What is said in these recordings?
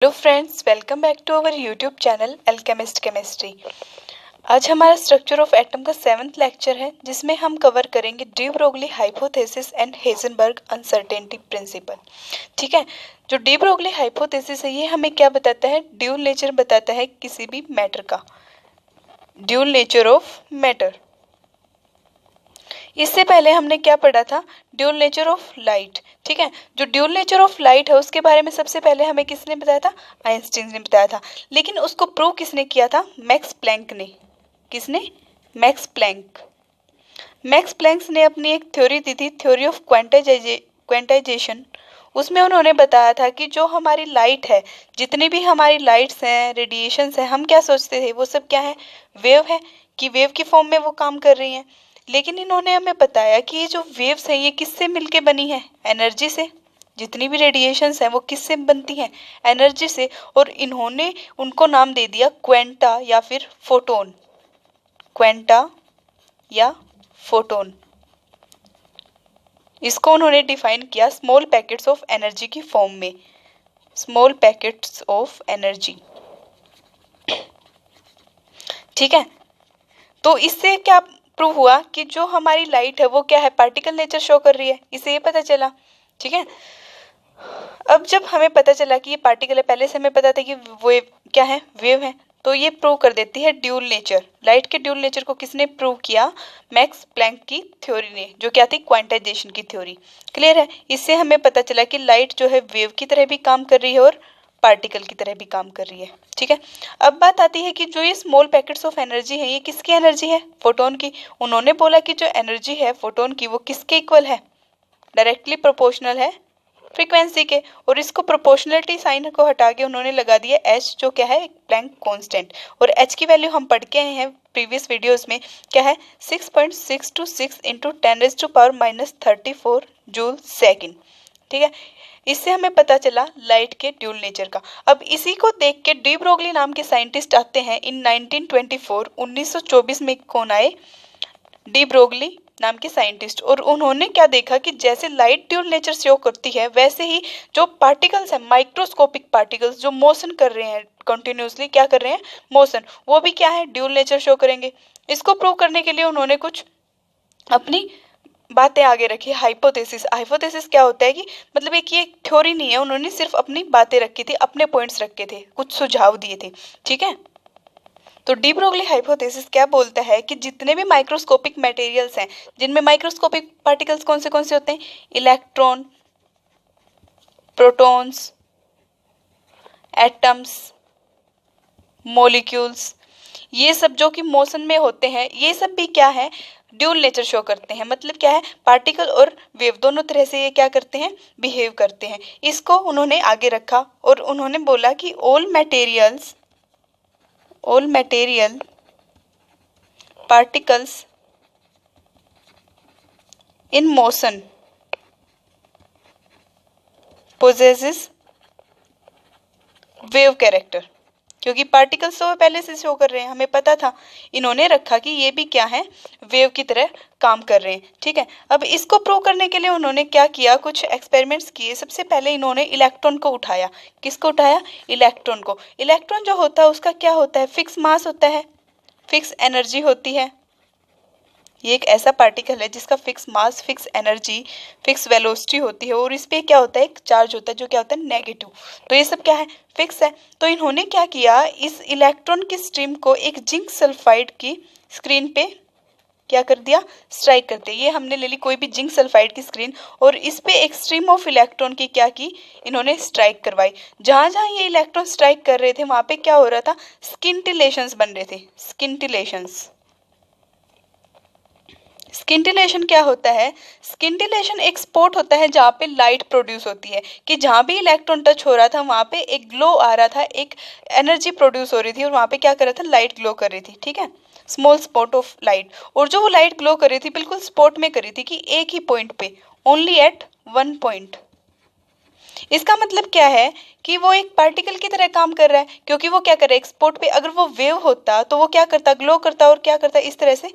Hello friends, welcome back to our YouTube channel Alchemist Chemistry. आज हमारा structure of atom का 7th lecture है, जिसमें हम कवर करेंगे D Broglie hypothesis and Heisenberg uncertainty principle. ठीक है, जो डी ब्रोगली हाइपोथेसिस है ये हमें क्या बताता है? ड्यूल नेचर बताता है किसी भी मैटर का, ड्यूल नेचर ऑफ मैटर। इससे पहले हमने क्या पढ़ा था? Dual nature of light. ठीक है, जो ड्यूल नेचर ऑफ लाइट है उसके बारे में सबसे पहले हमें किसने बताया था? आइंस्टीन ने बताया था। लेकिन उसको प्रूव किसने किया था? मैक्स प्लैंक ने। किसने? Max Planck. मैक्स प्लैंक ने अपनी एक थ्योरी दी थी, थ्योरी ऑफ क्वांटाइजेशन। उसमें उन्होंने बताया था कि जो हमारी लाइट है, जितनी भी हमारी लाइट्स हैं, रेडिएशंस हैं, हम क्या सोचते थे? वो सब क्या है? वेव है, कि वेव की फॉर्म में वो काम कर रही हैं। लेकिन इन्होंने हमें बताया कि ये जो वेव्स हैं ये किससे मिलके बनी है? एनर्जी से। जितनी भी रेडिएशंस हैं वो किससे बनती हैं? एनर्जी से। और इन्होंने उनको नाम दे दिया क्वेंटा या फिर फोटोन। क्वेंटा या फोटोन, इसको उन्होंने डिफाइन किया स्मॉल पैकेट्स ऑफ एनर्जी की फॉर्म में। Small packets of energy. ठीक है, तो इससे क्या प्रूव हुआ कि जो हमारी लाइट है वो क्या है? पार्टिकल नेचर शो कर रही है, इसे ये पता चला। ठीक है, अब जब हमें पता चला कि ये पार्टिकल है, पहले से हमें पता था कि वो क्या है? वेव है, तो ये प्रूव कर देती है ड्यूल नेचर। लाइट के ड्यूल नेचर को किसने प्रूव किया? मैक्स प्लैंक की थ्योरी ने, जो क्या थी? क्वांटाइजेशन की थ्योरी। क्लियर है? इससे हमें पता चला कि लाइट जो है वेव की तरह भी काम कर रही है और पार्टिकल की तरह भी काम कर रही है। ठीक है, अब बात आती है कि जो ये स्मॉल पैकेट्स ऑफ एनर्जी है, ये किसकी एनर्जी है? फोटोन की। उन्होंने बोला कि जो एनर्जी है फोटोन की वो किसके इक्वल है? डायरेक्टली प्रोपोर्शनल है फ्रीक्वेंसी के। और इसको प्रोपोर्शनलिटी साइन को हटा के उन्होंने लगा दिया एच, जो क्या है? Planck constant. और एच की वैल्यू हम पढ़ के आए हैं प्रीवियस वीडियोस में, क्या है? 6.626 इंटू 10⁻⁻34 जूल सेकेंड। ठीक है, इससे हमें पता चला लाइट के ड्यूल नेचर का। अब इसी को देख के डी ब्रोगली नाम के साइंटिस्ट आते हैं इन 1924 में। कौन आए? डी ब्रोगली नाम के साइंटिस्ट। और उन्होंने क्या देखा कि जैसे लाइट ड्यूल नेचर शो करती है, वैसे ही जो पार्टिकल्स हैं, माइक्रोस्कोपिक पार्टिकल्स जो मोशन कर रहे हैं, कंटिन्यूसली क्या कर रहे हैं? मोशन, वो भी क्या है? ड्यूल नेचर शो करेंगे। इसको प्रूव करने के लिए उन्होंने कुछ अपनी बातें आगे रखी। हाइपोथेसिस। हाइपोथेसिस क्या होता है कि मतलब एक ये थ्योरी नहीं है, उन्होंने सिर्फ अपनी बातें रखी थी, अपने पॉइंट्स रखे थे, कुछ सुझाव दिए थे। ठीक है, तो डी ब्रोगली हाइपोथेसिस क्या बोलता है कि जितने भी माइक्रोस्कोपिक मटेरियल्स हैं, जिनमें माइक्रोस्कोपिक पार्टिकल्स कौन से होते हैं? इलेक्ट्रॉन, प्रोटॉन्स, एटम्स, मॉलिक्यूल्स, ये सब जो कि मोशन में होते हैं, ये सब भी क्या है? ड्यूल नेचर शो करते हैं। मतलब क्या है? पार्टिकल और वेव दोनों तरह से ये क्या करते हैं? बिहेव करते हैं। इसको उन्होंने आगे रखा और उन्होंने बोला कि all material particles in motion possesses wave character. क्योंकि पार्टिकल्स तो पहले से शो कर रहे हैं, हमें पता था। इन्होंने रखा कि ये भी क्या है? वेव की तरह काम कर रहे हैं। ठीक है, अब इसको प्रूव करने के लिए उन्होंने क्या किया? कुछ एक्सपेरिमेंट्स किए। सबसे पहले इन्होंने इलेक्ट्रॉन को उठाया। किसको उठाया? इलेक्ट्रॉन को। इलेक्ट्रॉन जो होता है उसका क्या होता है? फिक्स मास होता है, फिक्स एनर्जी होती है। ये एक ऐसा पार्टिकल है जिसका fix mass, fix energy, fix velocity होती है। और इस पे क्या होता है? एक चार्ज होता है जो क्या होता है? नेगेटिव। तो ये सब क्या है? फिक्स है। तो इन्होंने क्या किया? इस इलेक्ट्रॉन की स्ट्रीम को एक जिंक सल्फाइड की स्क्रीन पे क्या कर दिया? स्ट्राइक करते। ये हमने ले ली कोई भी जिंक सल्फाइड की स्क्रीन, और इस पे एक स्ट्रीम ऑफ इलेक्ट्रॉन की क्या की? इन्होंने स्ट्राइक करवाई। जहां जहां ये इलेक्ट्रॉन स्ट्राइक कर रहे थे वहां पे क्या हो रहा था? स्किंटिलेशंस बन रहे थे। स्किंटिलेशंस। स्किंटिलेशन क्या होता है? स्किंटिलेशन एक स्पॉट होता है जहाँ पे लाइट प्रोड्यूस होती है, कि जहाँ भी इलेक्ट्रॉन टच हो रहा था वहाँ पे एक ग्लो आ रहा था, एक एनर्जी प्रोड्यूस हो रही थी, और वहाँ पे क्या कर रहा था? लाइट ग्लो कर रही थी। ठीक है, स्मॉल स्पॉट ऑफ लाइट। और जो वो लाइट ग्लो कर रही थी बिल्कुल स्पॉट में कर रही थी, कि एक ही पॉइंट पे, ओनली एट वन पॉइंट। इसका मतलब क्या है? कि वो एक पार्टिकल की तरह काम कर रहा है, क्योंकि वो क्या कर रहा है? एक स्पॉट पे। अगर वो वेव होता तो वो क्या करता? ग्लो करता, और क्या करता? इस तरह से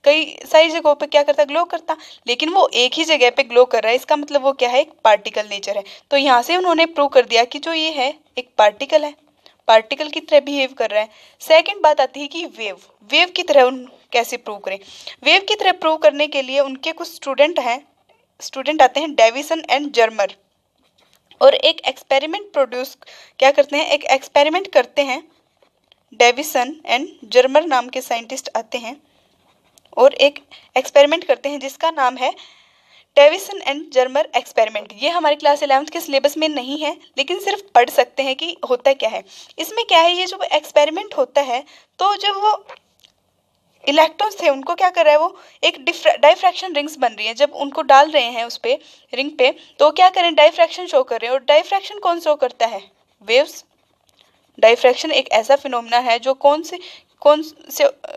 कई सारी जगहों पे क्या करता, ग्लो करता, लेकिन वो एक ही जगह पे ग्लो कर रहा है, इसका मतलब वो क्या है, एक पार्टिकल नेचर है। तो यहाँ से उन्होंने प्रूव कर दिया कि जो ये है एक पार्टिकल है, पार्टिकल की तरह बिहेव कर रहा है। सेकंड बात आती है कि वेव, वेव की तरह उन कैसे प्रूव करें। वेव की तरह प्रूव करने के लिए उनके कुछ स्टूडेंट आते हैं, डेविसन एंड जर्मर, और एक एक्सपेरिमेंट क्या करते हैं, एक एक्सपेरिमेंट करते हैं। डेविसन एंड जर्मर नाम के साइंटिस्ट आते हैं और एक एक्सपेरिमेंट करते हैं जिसका नाम है डेविसन एंड जर्मर एक्सपेरिमेंट। ये हमारी क्लास 11th के सिलेबस में नहीं है, लेकिन सिर्फ पढ़ सकते हैं कि होता क्या है। इसमें क्या है, ये जो एक्सपेरिमेंट होता है, तो जब वो इलेक्ट्रॉन्स थे उनको क्या कर रहा है, वो एक डाइफ्रैक्शन रिंग्स बन रही है, जब उनको डाल रहे हैं उस पे रिंग पे, तो क्या करें, डाइफ्रैक्शन शो कर रहे हैं। और डाइफ्रैक्शन कौन शो करता है, वेव्स। डाइफ्रैक्शन एक ऐसा फिनोमेना है जो कौन से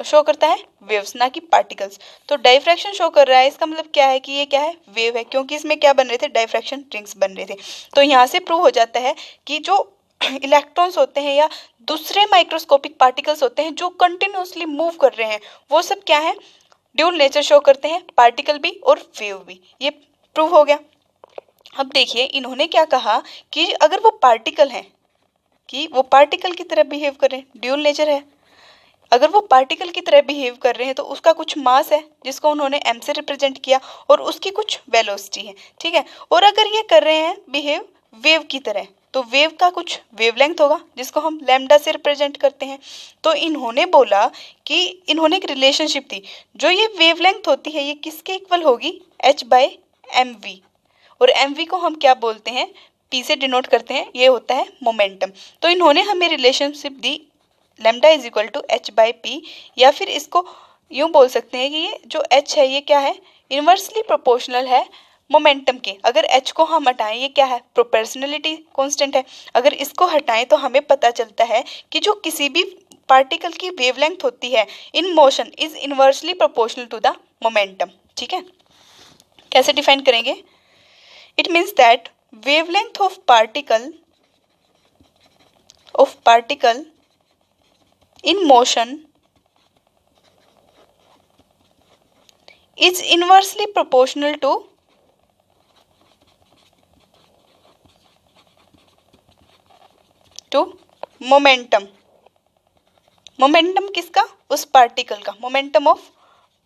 शो करता है, वेव्स, ना कि पार्टिकल्स। तो डाइफ्रैक्शन शो कर रहा है, इसका मतलब क्या है कि ये क्या है, वेव है, क्योंकि इसमें क्या बन रहे थे, डाइफ्रैक्शन रिंग्स बन रहे थे। तो यहाँ से प्रूव हो जाता है कि जो इलेक्ट्रॉन्स होते हैं या दूसरे माइक्रोस्कोपिक पार्टिकल्स होते हैं जो कंटिन्यूसली मूव कर रहे हैं, वो सब क्या है, ड्यूल नेचर शो करते हैं, पार्टिकल भी और वेव भी। ये प्रूव हो गया। अब देखिए इन्होंने क्या कहा कि अगर वो पार्टिकल हैं, कि वो पार्टिकल की तरह बिहेव कर रहे हैं, ड्यूल नेचर है, अगर वो पार्टिकल की तरह बिहेव कर रहे हैं तो उसका कुछ मास है जिसको उन्होंने m से रिप्रेजेंट किया, और उसकी कुछ वेलोसिटी है, ठीक है। और अगर ये कर रहे हैं बिहेव वेव की तरह, तो वेव का कुछ वेवलेंथ होगा जिसको हम लैम्डा से रिप्रेजेंट करते हैं। तो इन्होंने बोला कि इन्होंने एक रिलेशनशिप दी, जो ये वेवलेंथ होती है ये किसके इक्वल होगी, h/mv, और mv को हम क्या बोलते हैं, p से डिनोट करते हैं, ये होता है मोमेंटम। तो इन्होंने हमें रिलेशनशिप दी lambda is equal to h/p, या फिर इसको यूं बोल सकते हैं कि ये जो h है ये क्या है, इन्वर्सली प्रोपोर्शनल है मोमेंटम के। अगर h को हम हटाएं, ये क्या है, प्रोपोर्शनलिटी कांस्टेंट है। अगर इसको हटाएं तो हमें पता चलता है कि जो किसी भी पार्टिकल की वेवलेंथ होती है in motion is inversely proportional to the momentum, ठीक है। कैसे डिफाइन करेंगे, it means that wavelength of particle in motion is inversely proportional to momentum। Momentum किसका, उस पार्टिकल का, मोमेंटम ऑफ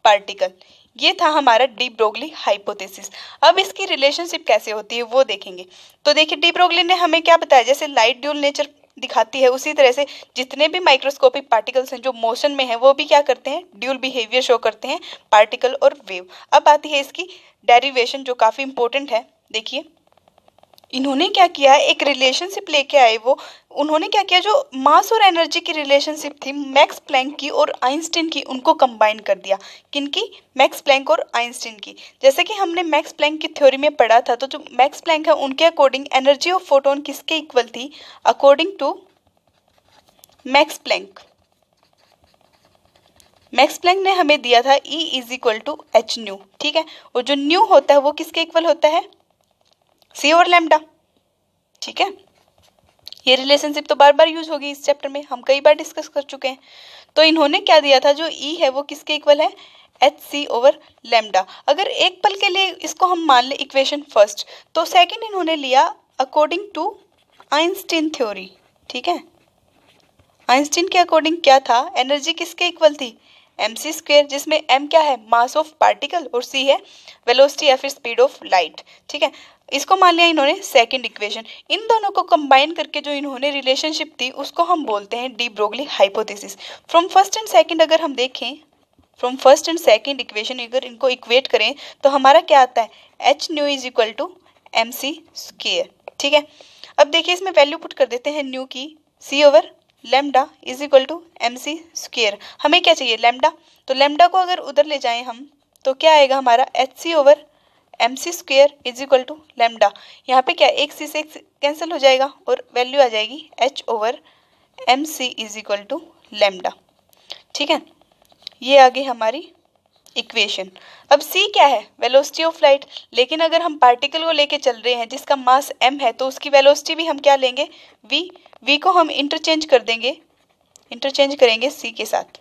पार्टिकल। ये था हमारा डी ब्रोगली हाइपोथेसिस। अब इसकी रिलेशनशिप कैसे होती है वो देखेंगे। तो देखिए डी ब्रोगली ने हमें क्या बताया, जैसे लाइट ड्यूल नेचर दिखाती है उसी तरह से जितने भी माइक्रोस्कोपिक पार्टिकल्स हैं जो मोशन में है वो भी क्या करते हैं, ड्यूल बिहेवियर शो करते हैं, पार्टिकल और वेव। अब आती है इसकी डेरिवेशन जो काफ़ी इंपॉर्टेंट है। देखिए इन्होंने क्या किया है, एक रिलेशनशिप लेके आए, वो उन्होंने क्या किया, जो मास और एनर्जी की रिलेशनशिप थी मैक्स प्लैंक की और आइंस्टीन की, उनको कंबाइन कर दिया। किनकी, मैक्स प्लैंक और आइंस्टीन की। जैसे कि हमने मैक्स प्लैंक की थ्योरी में पढ़ा था, तो जो मैक्स प्लैंक है उनके अकॉर्डिंग एनर्जी ऑफ फोटोन किसके इक्वल थी, according to Max Planck. Max Planck ने हमें दिया था E is equal to h nu, ठीक है। और जो न्यू होता है वो किसके इक्वल होता है, सी और लैम्डा, ठीक है। ये रिलेशनशिप तो बार बार यूज होगी इस चैप्टर में, हम कई बार डिस्कस कर चुके हैं। तो इन्होंने क्या दिया था, जो ई है वो किसके इक्वल है, एच सी ओवर लैम्डा। अगर एक पल के लिए इसको हम मान ले इक्वेशन फर्स्ट, तो सेकंड इन्होंने लिया अकॉर्डिंग टू आइंस्टीन थ्योरी, ठीक है। आइंस्टीन के अकॉर्डिंग क्या था, एनर्जी किसके इक्वल थी, mc², जिसमें m क्या है, मास ऑफ पार्टिकल, और c है वेलोसिटी या फिर स्पीड ऑफ लाइट, ठीक है। इसको मान लिया इन्होंने सेकंड इक्वेशन। इन दोनों को कंबाइन करके जो इन्होंने रिलेशनशिप दी उसको हम बोलते हैं de Broglie hypothesis. From first and second अगर हम देखें, from first and second equation अगर इनको इक्वेट करें तो हमारा क्या आता है, h nu is equal to mc², ठीक है। अब देखिए इसमें वैल्यू पुट कर देते हैं न्यू की, c over lambda is equal to mc²। हमें क्या चाहिए, लैम्डा, तो लैम्डा को अगर उधर ले जाएं हम तो क्या आएगा हमारा, hc over mc² is equal to lambda. यहाँ पे क्या एक सी से कैंसिल हो जाएगा और वैल्यू आ जाएगी h over mc is equal to lambda, ठीक है। ये आ गई हमारी इक्वेशन। अब c क्या है, वेलोसिटी ऑफ लाइट, लेकिन अगर हम पार्टिकल को लेके चल रहे हैं जिसका मास m है तो उसकी वेलोसिटी भी हम क्या लेंगे, v को हम इंटरचेंज करेंगे c के साथ,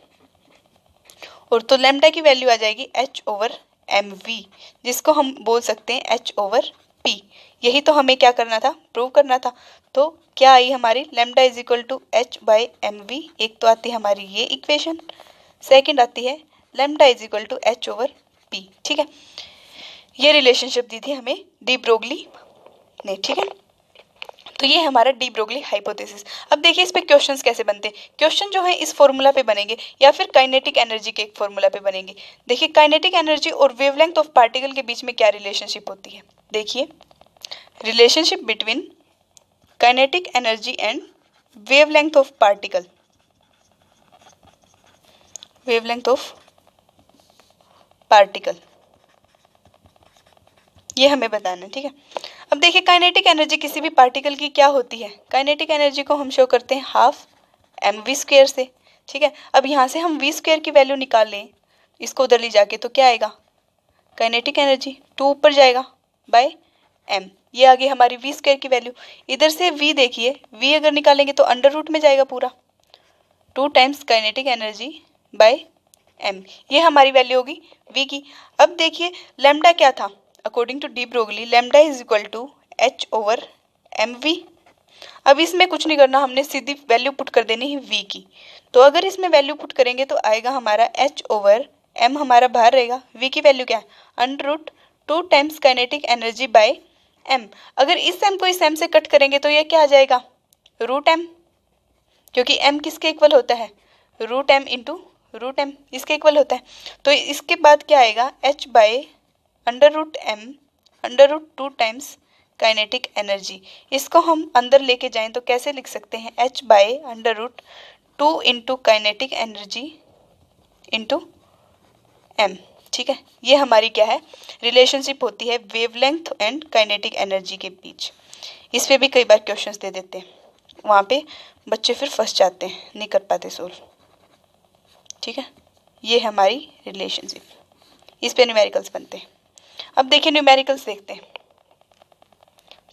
और तो लैम्डा की वैल्यू आ जाएगी h/mv, जिसको हम बोल सकते हैं h/p। यही तो हमें क्या करना था, प्रूव करना था। तो क्या आई हमारी, lambda is equal to h/mv। एक तो आती है हमारी ये इक्वेशन, सेकंड आती है lambda is equal to h/p। ठीक है, ये रिलेशनशिप दी थी हमें डी ब्रोगली ने। ठीक है, तो ये हमारा डी ब्रोगली हाइपोथेसिस। अब देखिए इस पे क्वेश्चंस कैसे बनते हैं। क्वेश्चन जो है इस फॉर्मूला पे बनेंगे या फिर काइनेटिक एनर्जी के एक फॉर्मूला पे बनेंगे। देखिए काइनेटिक एनर्जी और वेवलेंथ ऑफ पार्टिकल के बीच में क्या रिलेशनशिप होती है। देखिए relationship between kinetic energy and wavelength of particle, wavelength of particle, ये हमें बताना है। ठीक है, अब देखिए काइनेटिक एनर्जी किसी भी पार्टिकल की क्या होती है। काइनेटिक एनर्जी को हम शो करते हैं हाफ mv² से। ठीक है, अब यहाँ से हम v² की वैल्यू निकाल लें, इसको उधर ले जाके, तो क्या आएगा, काइनेटिक एनर्जी 2 ऊपर जाएगा बाय m, ये आ गई हमारी v² की वैल्यू। इधर से v देखिए, v अगर निकालेंगे तो अंडर रूट में जाएगा पूरा, 2 times kinetic energy by m, ये हमारी वैल्यू होगी v की। अब देखिए लैम्डा क्या था, according to de Broglie lambda is equal to h/mv। अब इसमें कुछ नहीं करना, हमने सीधी वैल्यू पुट कर देनी है v की। तो अगर इसमें वैल्यू पुट करेंगे तो आएगा हमारा h/m, हमारा बाहर रहेगा, v की वैल्यू क्या है, under root 2 times kinetic energy by m। अगर इस m को इस m से कट करेंगे तो ये क्या आ जाएगा, √m, क्योंकि m किसके इक्वल होता है, √m इंटू √m, इसके इक्वल होता है। तो इसके बाद क्या आएगा, h by √m √2 times kinetic energy. इसको हम अंदर लेके जाएं तो कैसे लिख सकते हैं, h by √2 into kinetic energy into m। ठीक है, ये हमारी क्या है, रिलेशनशिप होती है वेवलेंथ एंड काइनेटिक एनर्जी के बीच। इस पे भी कई बार क्वेश्चंस दे देते हैं, वहाँ पे बच्चे फिर फंस जाते हैं, नहीं कर पाते सोल्व। ठीक है, ये हमारी रिलेशनशिप, इस पे न्यूमेरिकल्स बनते हैं। अब देखिए न्यूमेरिकल्स देखते हैं।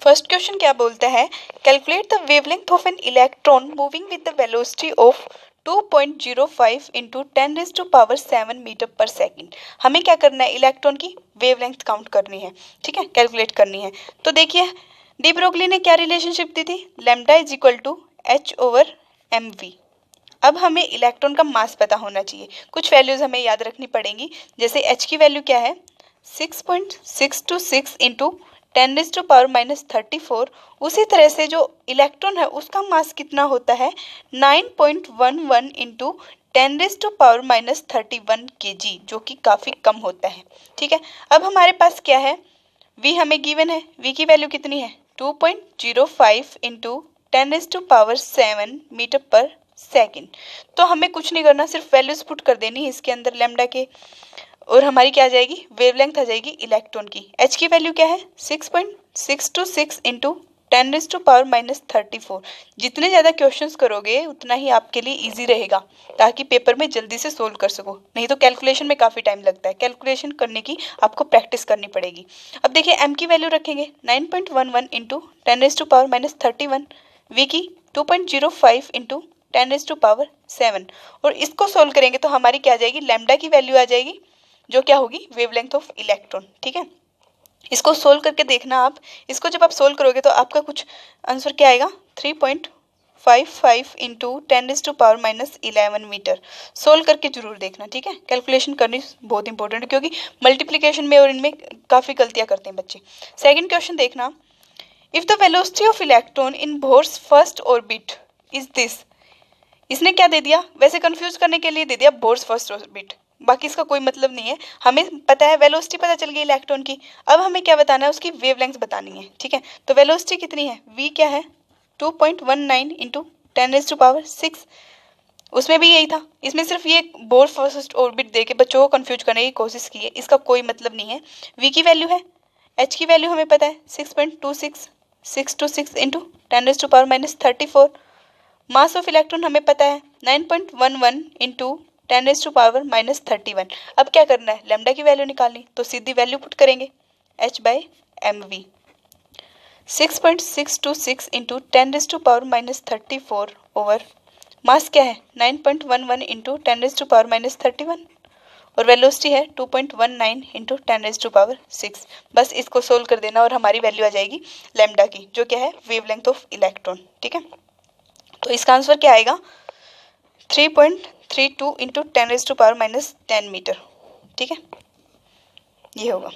फर्स्ट क्वेश्चन क्या बोलता है, calculate the wavelength of an electron moving with the velocity of 2.05 into 10⁻⁷ metre per second. हमें क्या करना है, इलेक्ट्रॉन की वेवलेंथ काउंट करनी है। ठीक है, कैलकुलेट करनी है। तो देखिए डी ब्रोगली ने क्या रिलेशनशिप दी थी, lambda is equal to h/mv। अब हमें इलेक्ट्रॉन का मास पता होना चाहिए, कुछ वैल्यूज हमें याद रखनी पड़ेंगी। जैसे h की वैल्यू क्या है, 6.626 इंटू 10⁻⁻34। उसी तरह से जो इलेक्ट्रॉन है उसका मास कितना होता है, 9.11 इंटू 10⁻31 kg, जो कि काफ़ी कम होता है। ठीक है, अब हमारे पास क्या है, v हमें गिवन है, v की वैल्यू कितनी है, 2.05 इंटू 10⁻7 मीटर पर सेकेंड। तो हमें कुछ नहीं करना, सिर्फ वैल्यूज पुट कर देनी है इसके अंदर लैम्डा के, और हमारी क्या आ जाएगी, वेवलेंथ आ जाएगी इलेक्ट्रॉन की। h की वैल्यू क्या है, 6.626 इंटू 10⁻34। जितने ज़्यादा क्वेश्चंस करोगे उतना ही आपके लिए इजी रहेगा, ताकि पेपर में जल्दी से सोल्व कर सको। नहीं तो कैलकुलेशन में काफ़ी टाइम लगता है, कैलकुलेशन करने की आपको प्रैक्टिस करनी पड़ेगी। अब देखिए m की वैल्यू रखेंगे 9.11 इंटू 10⁻31, v की 2.05 इंटू 10⁻7, और इसको सोल्व करेंगे तो हमारी क्या आ जाएगी, लैम्डा की वैल्यू आ जाएगी, जो क्या होगी, वेवलेंथ ऑफ इलेक्ट्रॉन। ठीक है, इसको सोल्व करके देखना आप, इसको जब आप सोल्व करोगे तो आपका कुछ आंसर क्या आएगा, 3.55 इंटू 10⁻11 मीटर। सोल्व करके जरूर देखना। ठीक है, कैलकुलेशन करनी बहुत इंपॉर्टेंट है, क्योंकि मल्टीप्लिकेशन में और इनमें काफ़ी गलतियां करते हैं बच्चे। सेकेंड क्वेश्चन देखना, if the velocity of electron in Bohr's first orbit is this. इसने क्या दे दिया, वैसे कंफ्यूज करने के लिए दे दिया बोर्स फर्स्ट ऑर्बिट, बाकी इसका कोई मतलब नहीं है। हमें पता है वेलोसिटी पता चल गई इलेक्ट्रॉन की, अब हमें क्या बताना है, उसकी वेवलेंथ बतानी है। ठीक है, तो वेलोसिटी कितनी है, v क्या है, 2.19 इंटू 10⁻6। उसमें भी यही था, इसमें सिर्फ ये बोर फर्स्ट ऑर्बिट दे के बच्चों को कंफ्यूज करने की कोशिश की है, इसका कोई मतलब नहीं है। v की वैल्यू है, h की वैल्यू हमें पता है 6.26 इंटू 10⁻34। मास ऑफ इलेक्ट्रॉन हमें पता है 9.11 इंटू 10⁻31। अब क्या करना है, लैम्डा की वैल्यू निकालनी, तो सीधी वैल्यू पुट करेंगे, h/mv 6.626 इंटू 10⁻34 ओवर मास क्या है 9.11 इंटू 10⁻31, और वेलोसिटी है 2.19 इंटू 10⁻⁶। बस इसको सोल्व कर देना और हमारी वैल्यू आ जाएगी लैम्डा की, जो क्या है वेवलेंथ ऑफ इलेक्ट्रॉन। ठीक है, तो इसका आंसर क्या आएगा 3.32 इंटू 10⁻⁻10 मीटर। ठीक है, ये होगा।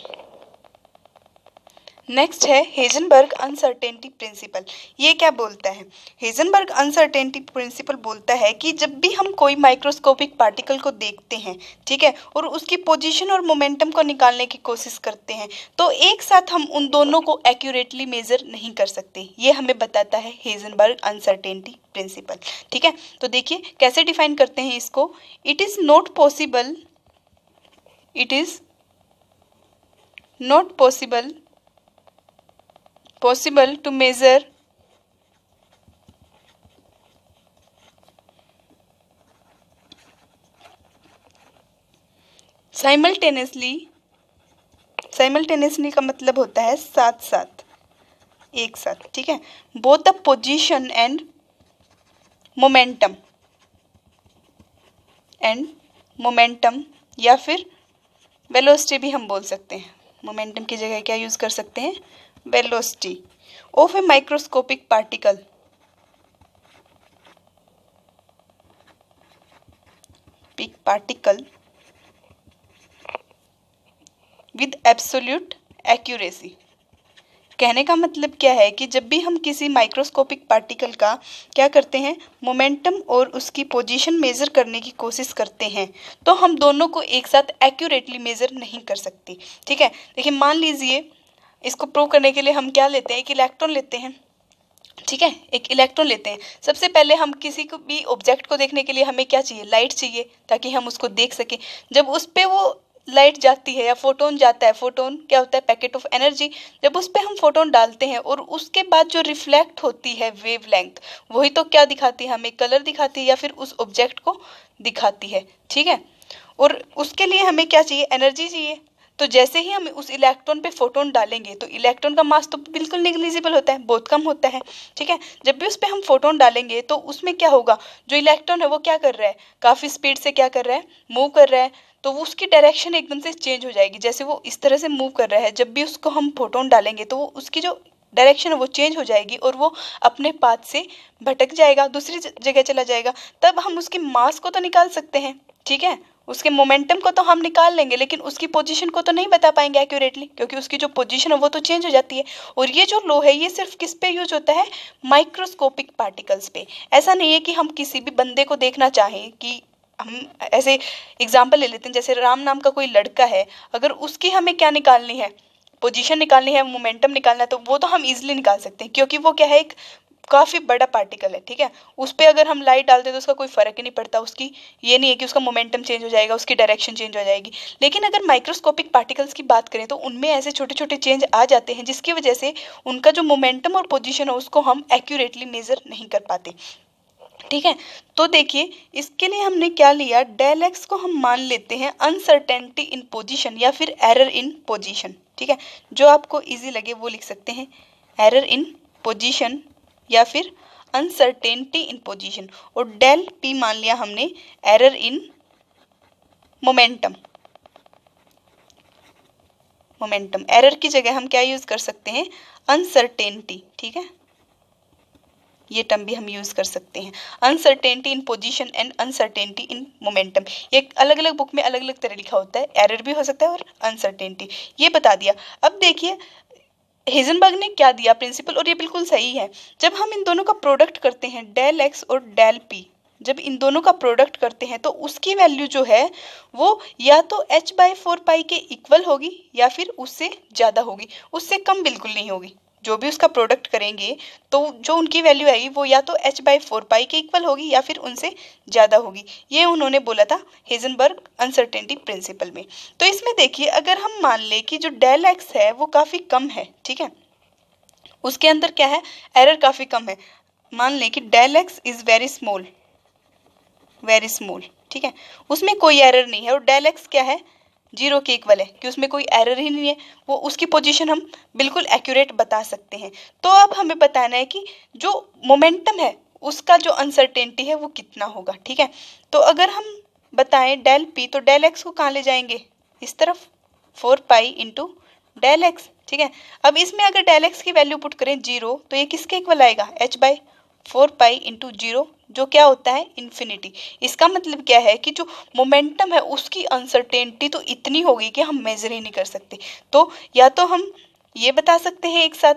नेक्स्ट है हेजनबर्ग अनसर्टेनिटी प्रिंसिपल। ये क्या बोलता है? हेजनबर्ग अनसर्टेनिटी प्रिंसिपल बोलता है कि जब भी हम कोई माइक्रोस्कोपिक पार्टिकल को देखते हैं, ठीक है, और उसकी पोजीशन और मोमेंटम को निकालने की कोशिश करते हैं, तो एक साथ हम उन दोनों को एक्यूरेटली मेजर नहीं कर सकते। ये हमें बताता है हेजनबर्ग अनसर्टेनिटी प्रिंसिपल। ठीक है, तो देखिए कैसे डिफाइन करते हैं इसको। It is not possible to measure simultaneously का मतलब होता है साथ साथ, एक साथ। ठीक है, both the position and momentum या फिर वेलोसिटी भी हम बोल सकते हैं। मोमेंटम की जगह क्या यूज कर सकते हैं? Velocity of A microscopic particle with absolute accuracy. कहने का मतलब क्या है कि जब भी हम किसी माइक्रोस्कोपिक पार्टिकल का क्या करते हैं, मोमेंटम और उसकी पोजीशन मेजर करने की कोशिश करते हैं, तो हम दोनों को एक साथ एक्यूरेटली मेजर नहीं कर सकते। ठीक है, देखिए मान लीजिए इसको प्रूव करने के लिए हम क्या लेते हैं, एक इलेक्ट्रॉन लेते हैं। ठीक है, एक इलेक्ट्रॉन लेते हैं। सबसे पहले हम किसी को भी ऑब्जेक्ट को देखने के लिए हमें क्या चाहिए? लाइट चाहिए, ताकि हम उसको देख सकें। जब उस पर वो लाइट जाती है या फोटोन जाता है, फोटोन क्या होता है? Packet of energy. जब उस पर हम फोटोन डालते हैं और उसके बाद जो रिफ्लेक्ट होती है वेवलेंथ, वही तो क्या दिखाती है? हमें कलर दिखाती है या फिर उस ऑब्जेक्ट को दिखाती है। ठीक है, और उसके लिए हमें क्या चाहिए? एनर्जी चाहिए। तो जैसे ही हम उस इलेक्ट्रॉन पे फोटोन डालेंगे तो इलेक्ट्रॉन का मास तो बिल्कुल निग्लिजिबल होता है, बहुत कम होता है। ठीक है, जब भी उस पर हम फोटोन डालेंगे तो उसमें क्या होगा? जो इलेक्ट्रॉन है वो क्या कर रहा है? काफ़ी स्पीड से क्या कर रहा है? मूव कर रहा है। तो वो उसकी डायरेक्शन एकदम से चेंज हो जाएगी। जैसे वो इस तरह से मूव कर रहा है, जब भी उसको हम फोटोन डालेंगे तो वो उसकी जो डायरेक्शन है वो चेंज हो जाएगी और वो अपने पाथ से भटक जाएगा, दूसरी जगह चला जाएगा। तब हम उसकी मास को तो निकाल सकते हैं। ठीक है, उसके मोमेंटम को तो हम निकाल लेंगे, लेकिन उसकी पोजीशन को तो नहीं बता पाएंगे एक्यूरेटली, क्योंकि उसकी जो पोजीशन है वो तो चेंज हो जाती है। और ये जो लॉ है ये सिर्फ किस पे यूज होता है? माइक्रोस्कोपिक पार्टिकल्स पे। ऐसा नहीं है कि हम किसी भी बंदे को देखना चाहें कि हम ऐसे एग्जाम्पल ले लेते हैं, जैसे राम नाम का कोई लड़का है, अगर उसकी हमें क्या निकालनी है? पोजीशन निकालनी है, मोमेंटम निकालना है, तो वो तो हम इजीली निकाल सकते हैं, क्योंकि वो क्या है? एक काफ़ी बड़ा पार्टिकल है। ठीक है, उस पर अगर हम लाइट डालते हैं तो उसका कोई फ़र्क ही नहीं पड़ता। उसकी ये नहीं है कि उसका मोमेंटम चेंज हो जाएगा, उसकी डायरेक्शन चेंज हो जाएगी। लेकिन अगर माइक्रोस्कोपिक पार्टिकल्स की बात करें तो उनमें ऐसे छोटे छोटे चेंज आ जाते हैं जिसकी वजह से उनका जो मोमेंटम और पोजीशन है उसको हम एक्यूरेटली मेजर नहीं कर पाते। ठीक है, तो देखिए इसके लिए हमने क्या लिया? डेल एक्स को हम मान लेते हैं अनसर्टेनिटी इन पोजीशन या फिर एरर इन पोजीशन। ठीक है, जो आपको इजी लगे वो लिख सकते हैं, एरर इन पोजीशन या फिर अनसर्टेनिटी इन पोजीशन। और डेल पी मान लिया हमने एरर इन मोमेंटम। एरर की जगह हम क्या यूज कर सकते हैं? अनसर्टेनिटी। ठीक है, ये टर्म भी हम यूज कर सकते हैं, uncertainty in position and uncertainty in momentum. ये अलग अलग बुक में अलग अलग तरह लिखा होता है, एरर भी हो सकता है और अनसर्टेनिटी, ये बता दिया। अब देखिए हेजनबर्ग ने क्या दिया प्रिंसिपल, और ये बिल्कुल सही है। जब हम इन दोनों का प्रोडक्ट करते हैं, डेल एक्स और डेल पी, जब इन दोनों का प्रोडक्ट करते हैं तो उसकी वैल्यू जो है वो या तो h/4 के इक्वल होगी या फिर उससे ज़्यादा होगी, उससे कम बिल्कुल नहीं होगी। जो भी उसका प्रोडक्ट करेंगे तो जो उनकी वैल्यू आएगी वो या तो h/4 के इक्वल होगी या फिर उनसे ज़्यादा होगी। ये उन्होंने बोला था हेजनबर्ग अनसर्टेनिटी प्रिंसिपल में। तो इसमें देखिए अगर हम मान लें कि जो डेल एक्स है वो काफ़ी कम है, ठीक है, उसके अंदर क्या है? एरर काफ़ी कम है। मान लें कि del x is very small, ठीक है, उसमें कोई एरर नहीं है, और डेल एक्स क्या है? 0 के इक्वल है, कि उसमें कोई एरर ही नहीं है, वो उसकी पोजीशन हम बिल्कुल एक्यूरेट बता सकते हैं। तो अब हमें बताना है कि जो मोमेंटम है उसका जो अनसर्टेनिटी है वो कितना होगा। ठीक है, तो अगर हम बताएं डेल पी, तो डेल एक्स को कहाँ ले जाएंगे, इस तरफ, 4 पाई इंटू डेल एक्स, ठीक है। अब इसमें अगर डेल एक्स की वैल्यू पुट करें 0, तो ये किसके इक्वल आएगा, h बाई 4 पाई इंटू 0, जो क्या होता है, इन्फिनिटी। इसका मतलब क्या है कि जो मोमेंटम है उसकी अनसर्टेनिटी तो इतनी होगी कि हम मेजर ही नहीं कर सकते। तो या तो हम ये बता सकते हैं एक साथ,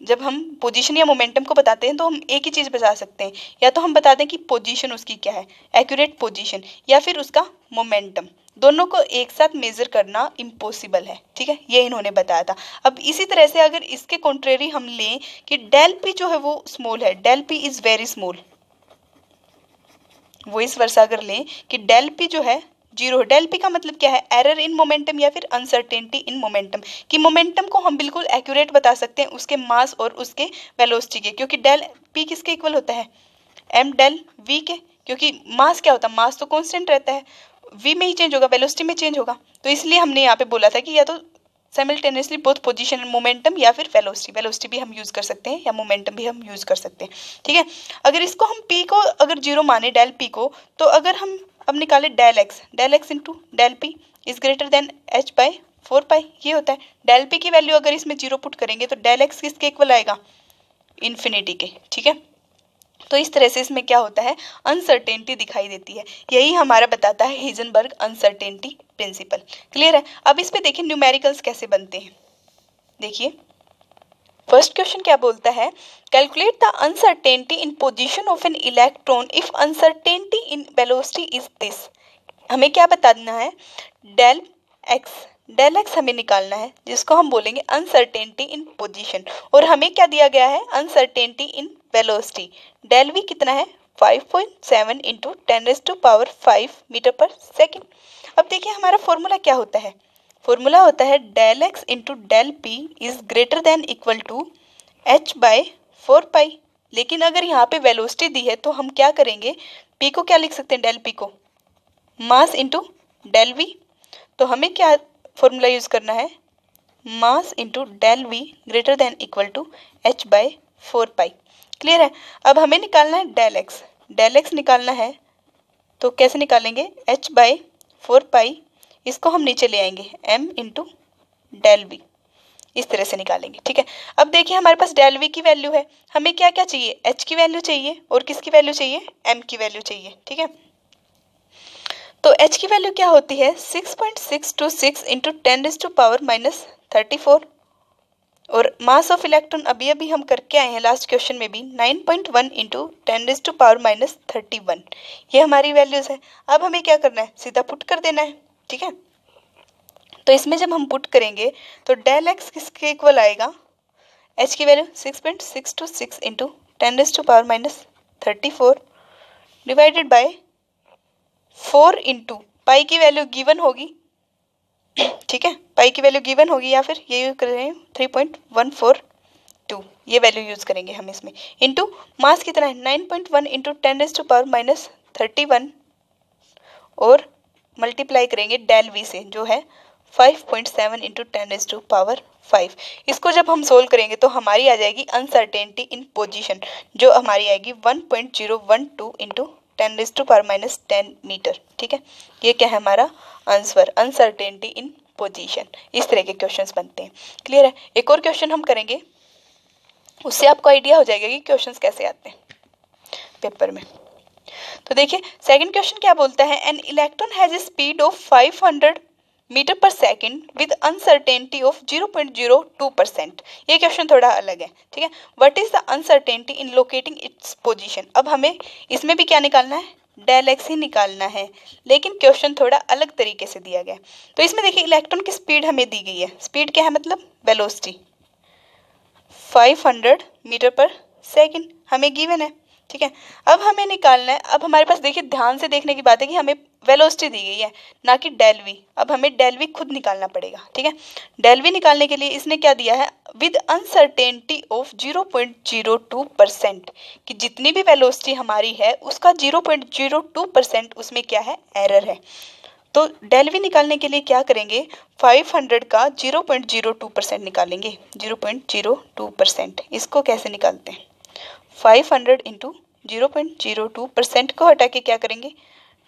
जब हम पोजीशन या मोमेंटम को बताते हैं तो हम एक ही चीज़ बता सकते हैं, या तो हम बता दें कि पोजीशन उसकी क्या है, एक्यूरेट पोजीशन, या फिर उसका मोमेंटम। दोनों को एक साथ मेजर करना इम्पॉसिबल है, ठीक है, ये इन्होंने बताया था। अब इसी तरह से अगर इसके कॉन्ट्रेरी हम लें कि डेल पी जो है वो स्मॉल है, del p is very small, वो इस वर्षा अगर लें कि डेल पी जो है 0 है, डेल पी का मतलब क्या है, एरर इन मोमेंटम या फिर अनसर्टेनिटी इन मोमेंटम, कि मोमेंटम को हम बिल्कुल एक्यूरेट बता सकते हैं उसके मास और उसके वेलोसिटी के, क्योंकि डेल पी किसके इक्वल होता है, एम डेल वी के, क्योंकि मास क्या होता है, मास तो कांस्टेंट रहता है, वी में ही चेंज होगा, वेलोसिटी में चेंज होगा। तो इसलिए हमने यहाँ पे बोला था कि या तो simultaneously both position and momentum या फिर वेलोसिटी, वेलोसिटी भी हम यूज़ कर सकते हैं या मोमेंटम भी हम यूज़ कर सकते हैं, ठीक है। अगर इसको हम पी को अगर 0 माने, डेल पी को, तो अगर हम अब निकाले del x into del p is greater than h by 4 pi, ये होता है। डेल पी की वैल्यू अगर इसमें 0 पुट करेंगे तो डेल एक्स किसके इक्वल आएगा, इन्फिनिटी के, ठीक है। तो इस तरह से इसमें क्या होता है, अनसर्टेनिटी दिखाई देती है। यही हमारा बताता है हेजनबर्ग अनसर्टेनिटी प्रिंसिपल। क्लियर है। अब इस पे देखिए न्यूमेरिकल्स कैसे बनते हैं। देखिए फर्स्ट क्वेश्चन क्या बोलता है, calculate the uncertainty in position of an electron if uncertainty in velocity is this. हमें क्या बताना है, डेल एक्स हमें निकालना है, जिसको हम बोलेंगे अनसर्टेनिटी इन पोजीशन, और हमें क्या दिया गया है, uncertainty in velocity. Del v कितना है, 5.7 इंटू 10⁵ मीटर पर सेकेंड। अब देखिए हमारा फॉर्मूला क्या होता है, फॉर्मूला होता है del x into del p is greater than equal to h by 4 pi. लेकिन अगर यहाँ पे वेलोसिटी दी है तो हम क्या करेंगे, p को क्या लिख सकते हैं, डेल पी को मास इंटू डेल वी। तो हमें क्या फॉर्मूला यूज करना है, mass into del v greater than equal to h by 4 pi. Clear है। अब हमें निकालना है डेल एक्स निकालना है, तो कैसे निकालेंगे, h बाई 4 पाई, इसको हम नीचे ले आएंगे m इंटू डेल वी, इस तरह से निकालेंगे, ठीक है। अब देखिए हमारे पास डेल वी की वैल्यू है, हमें क्या क्या चाहिए, h की वैल्यू चाहिए और किसकी वैल्यू चाहिए, m की वैल्यू चाहिए, ठीक है। तो h की वैल्यू क्या होती है, 6.626 इंटू 10⁻⁻34, और मास ऑफ इलेक्ट्रॉन अभी अभी हम करके आए हैं लास्ट क्वेश्चन में भी, 9.1 इंटू 10⁻31। ये हमारी वैल्यूज है। अब हमें क्या करना है, सीधा पुट कर देना है, ठीक है। तो इसमें जब हम पुट करेंगे तो डेल एक्स किसके इक्वल आएगा, h की value 6.626 into 10⁻34 divided by 4 into pi की वैल्यू गिवन होगी, ठीक है, पाई की वैल्यू गिवन होगी, या फिर ये यूज करेंगे 3.142, ये वैल्यू यूज करेंगे हम इसमें, इंटू मास कितना है 9.1 इंटू 10⁻31, और मल्टीप्लाई करेंगे डेल वी से जो है 5.7 इंटू 10⁵. इसको जब हम सोल्व करेंगे तो हमारी आ जाएगी अनसर्टेनिटी इन पोजीशन, जो हमारी आएगी 1.012 इंटू 10⁻10 मीटर, ठीक है। ये क्या है हमारा आंसर, अनसर्टेनिटी इन पोजीशन। इस तरह के क्वेश्चंस बनते हैं। क्लियर है। एक और क्वेश्चन हम करेंगे, उससे आपको आइडिया हो जाएगा कि क्वेश्चंस कैसे आते हैं पेपर में। तो देखिए सेकंड क्वेश्चन क्या बोलता है, an electron has a speed of 500 metre per second with uncertainty of 0.02%। ये क्वेश्चन थोड़ा अलग है, ठीक है। What is the uncertainty in locating its position. अब हमें इसमें भी क्या निकालना है, डेल एक्स ही निकालना है, लेकिन क्वेश्चन थोड़ा अलग तरीके से दिया गया है। तो इसमें देखिए इलेक्ट्रॉन की स्पीड हमें दी गई है, स्पीड क्या है मतलब वेलोसिटी 500 मीटर पर सेकेंड हमें गिवन है, ठीक है। अब हमें निकालना है, अब हमारे पास देखिए ध्यान से देखने की बात है कि हमें वेलोसिटी दी गई है ना कि डेल वी। अब हमें डेल वी खुद निकालना पड़ेगा, ठीक है। डेल वी निकालने के लिए इसने क्या दिया है, विद अनसर्टेनिटी ऑफ 0.02%, कि जितनी भी वेलोसिटी हमारी है उसका 0.02% उसमें क्या है, एरर है। तो डेल वी निकालने के लिए क्या करेंगे, 500 का 0.02% निकालेंगे, 0.02%। इसको कैसे निकालते हैं, 500 इंटू 0.02% को हटा के क्या करेंगे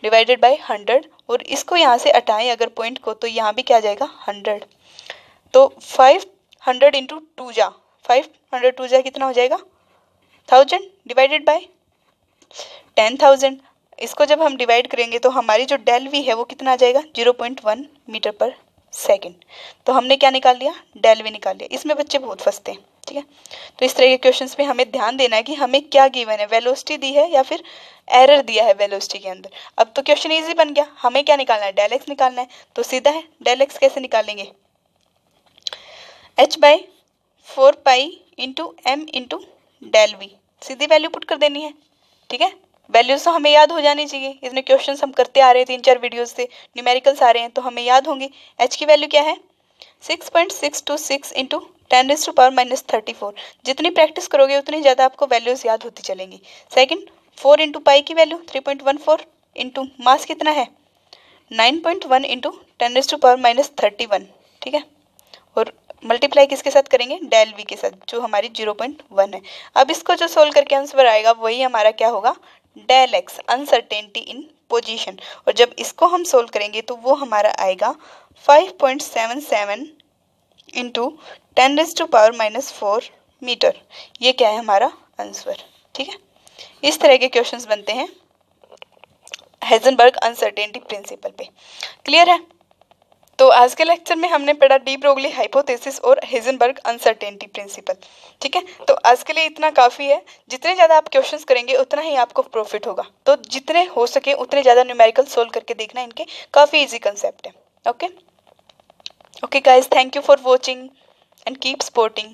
डिवाइडेड बाय 100, और इसको यहाँ से हटाएं अगर पॉइंट को, तो यहाँ भी क्या आ जाएगा 100। तो 500 इंटू 2 जा 500 2 जा कितना हो जाएगा 1000 डिवाइडेड बाय 10,000। इसको जब हम डिवाइड करेंगे तो हमारी जो डेल वी है वो कितना आ जाएगा 0.1 मीटर पर सेकेंड। तो हमने क्या निकाल लिया, डेल वी निकाल लिया। इसमें बच्चे बहुत फंसते हैं, ठीक है। तो इस तरह के क्वेश्चंस में हमें ध्यान देना है कि हमें क्या गिवन है, वेलोसिटी दी है या फिर एरर दिया है वेलोसिटी के अंदर। अब तो क्वेश्चन इजी बन गया, हमें क्या निकालना है, डेल एक्स निकालना है। तो सीधा है, डेल एक्स कैसे निकालेंगे, h/4 into m into del v, सीधी वैल्यू पुट कर देनी है, ठीक है। वैल्यूज तो हमें याद हो जानी चाहिए, इतने क्वेश्चंस हम करते आ रहे हैं 3-4 वीडियोस से, न्यूमेरिकल्स आ रहे हैं तो हमें याद होंगे। h की वैल्यू क्या है 6.626 इंटू 10⁻⁻34। जितनी प्रैक्टिस करोगे उतनी ज़्यादा आपको वैल्यूज याद होती चलेंगी। सेकंड 4 इंटू पाई की वैल्यू 3.14 इंटू मास कितना है 9.1 इंटू 10⁻31, ठीक है। और मल्टीप्लाई किसके साथ करेंगे, डेल वी के साथ, जो हमारी 0.1 है। अब इसको जो सोल्व करके आंसर आएगा वही हमारा क्या होगा, del x, uncertainty in position. और जब इसको हम सोल्व करेंगे तो वो हमारा आएगा 5.77 इंटू 10⁻⁻4 मीटर। ये क्या है हमारा आंसर, ठीक है। इस तरह के क्वेश्चंस बनते हैं हाइजेनबर्ग अनसर्टेनिटी प्रिंसिपल पे। क्लियर है। तो आज के लेक्चर में हमने पढ़ा डी ब्रोगली हाइपोथेसिस और हाइजेनबर्ग अनसर्टेनिटी प्रिंसिपल, ठीक है। तो आज के लिए इतना काफ़ी है। जितने ज़्यादा आप क्वेश्चंस करेंगे उतना ही आपको प्रॉफिट होगा। तो जितने हो सके उतने ज़्यादा न्यूमेरिकल सोल्व करके देखना, इनके काफ़ी इजी कंसेप्ट है। Okay guys, thank you for watching and keep supporting.